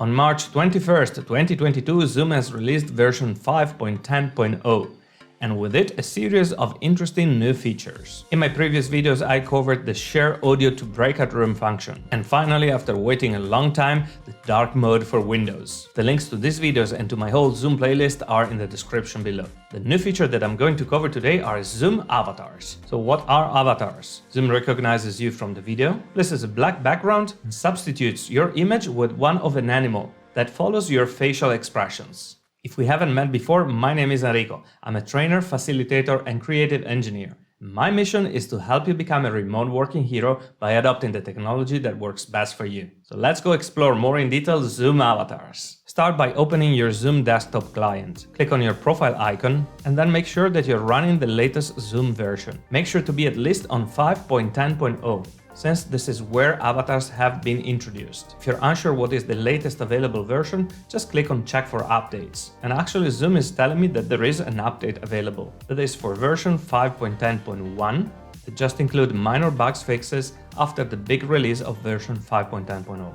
On March 21st, 2022, Zoom has released version 5.10.0, and with it a series of interesting new features. In my previous videos I covered the share audio to breakout room function, and finally, after waiting a long time, the dark mode for Windows. The links to these videos and to my whole Zoom playlist are in the description below. The new feature that I'm going to cover today are Zoom avatars. So what are avatars? Zoom recognizes you from the video, places a black background, and substitutes your image with one of an animal that follows your facial expressions. If we haven't met before, my name is Enrico. I'm a trainer, facilitator, and creative engineer. My mission is to help you become a remote working hero by adopting the technology that works best for you. So let's go explore more in detail Zoom avatars. Start by opening your Zoom desktop client. Click on your profile icon and then make sure that you're running the latest Zoom version. Make sure to be at least on 5.10.0. since this is where avatars have been introduced. If you're unsure what is the latest available version, just click on check for updates. And actually Zoom is telling me that there is an update available. That is for version 5.10.1. That just include minor bugs fixes after the big release of version 5.10.0.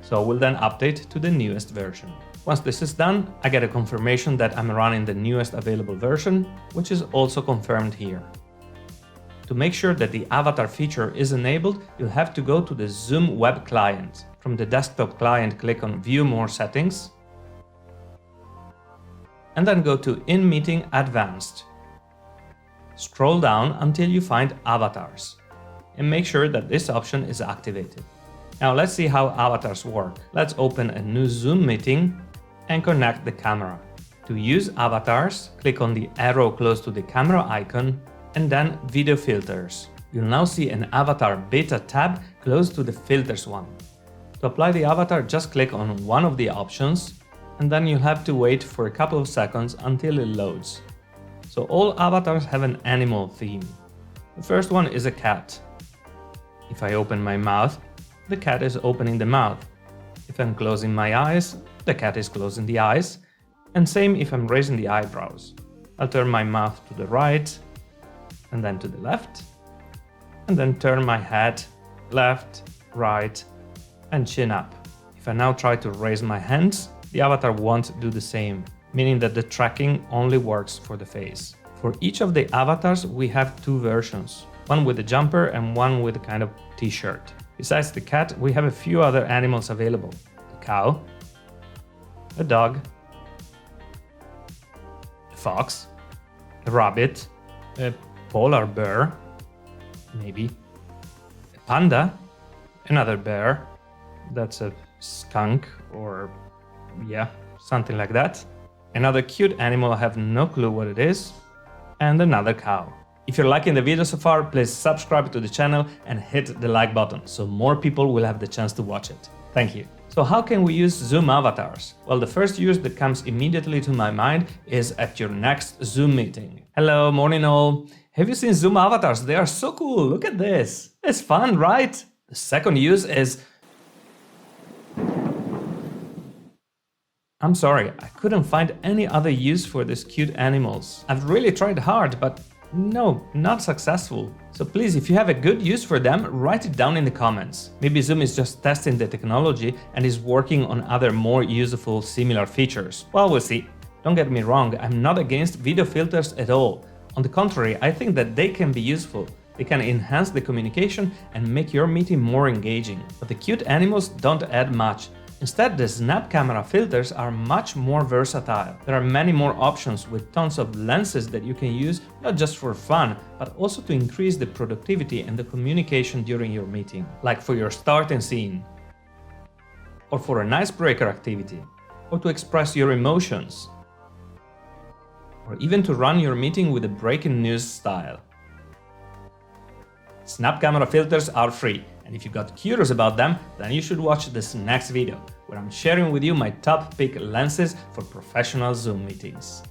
So we'll then update to the newest version. Once this is done, I get a confirmation that I'm running the newest available version, which is also confirmed here. To make sure that the avatar feature is enabled, you'll have to go to the Zoom web client. From the desktop client, click on View More Settings, and then go to In Meeting Advanced. Scroll down until you find Avatars, and make sure that this option is activated. Now let's see how avatars work. Let's open a new Zoom meeting and connect the camera. To use avatars, click on the arrow close to the camera icon, and then Video Filters. You'll now see an Avatar Beta tab close to the Filters one. To apply the avatar, just click on one of the options, and then you'll have to wait for a couple of seconds until it loads. So all avatars have an animal theme. The first one is a cat. If I open my mouth, the cat is opening the mouth. If I'm closing my eyes, the cat is closing the eyes, and same if I'm raising the eyebrows. I'll turn my mouth to the right, and then to the left, and then turn my head left, right, and chin up. If I now try to raise my hands, the avatar won't do the same, meaning that the tracking only works for the face. For each of the avatars, we have two versions, one with a jumper and one with a kind of t-shirt. Besides the cat, we have a few other animals available: a cow, a dog, a fox, a rabbit, a polar bear, maybe, a panda, another bear, that's a skunk or yeah, something like that, another cute animal I have no clue what it is, and another cow. If you're liking the video so far, please subscribe to the channel and hit the like button so more people will have the chance to watch it. Thank you. So how can we use Zoom avatars? Well, the first use that comes immediately to my mind is at your next Zoom meeting. Hello, morning all. Have you seen Zoom avatars? They are so cool. Look at this. It's fun, right? The second use is... I'm sorry, I couldn't find any other use for these cute animals. I've really tried hard, but no, not successful. So please, if you have a good use for them, write it down in the comments. Maybe Zoom is just testing the technology and is working on other more useful similar features. Well, we'll see. Don't get me wrong, I'm not against video filters at all. On the contrary, I think that they can be useful. They can enhance the communication and make your meeting more engaging. But the cute animals don't add much. Instead, the snap camera filters are much more versatile. There are many more options with tons of lenses that you can use not just for fun, but also to increase the productivity and the communication during your meeting. Like for your starting scene, or for an icebreaker activity, or to express your emotions, or even to run your meeting with a breaking news style. Snap camera filters are free, and if you got curious about them, then you should watch this next video, where I'm sharing with you my top pick lenses for professional Zoom meetings.